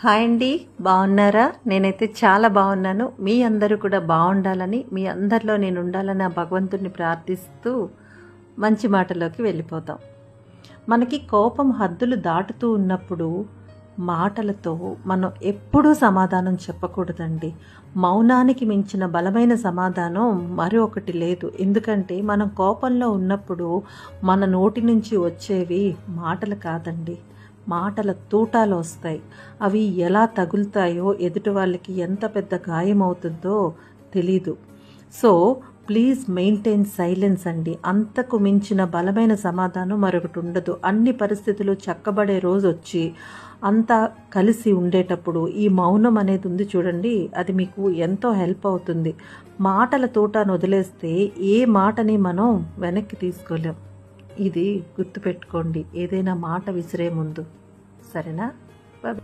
Hi అండి, బాగున్నారా? నేనైతే చాలా బాగున్నాను. మీ అందరూ కూడా బాగుండాలని, మీ అందరిలో నేను ఉండాలని ఆ భగవంతుడిని ప్రార్థిస్తూ మంచి మాటలోకి వెళ్ళిపోతాం. మనకి కోపం హద్దులు దాటుతూ ఉన్నప్పుడు మాటలతో మనం ఎప్పుడూ సమాధానం చెప్పకూడదండి. మౌనానికి మించిన బలమైన సమాధానం మరొకటి లేదు. ఎందుకంటే మనం కోపంలో ఉన్నప్పుడు మన నోటి నుంచి వచ్చేవి మాటలు కాదండి, మాటల తూటాలు వస్తాయి. అవి ఎలా తగులుతాయో, ఎదుటి వాళ్ళకి ఎంత పెద్ద గాయం అవుతుందో తెలీదు. సో ప్లీజ్ మెయింటైన్ సైలెన్స్ అండి. అంతకు మించిన బలమైన సమాధానం మరొకటి ఉండదు. అన్ని పరిస్థితులు చక్కబడే రోజు వచ్చి అంతా కలిసి ఉండేటప్పుడు ఈ మౌనం అనేది ఉంది చూడండి, అది మీకు ఎంతో హెల్ప్ అవుతుంది. మాటల తోటను వదిలేస్తే ఏ మాటని మనం వెనక్కి తీసుకోలేం. ఇది గుర్తుపెట్టుకోండి ఏదైనా మాట విసిరే ముందు. సరేనా?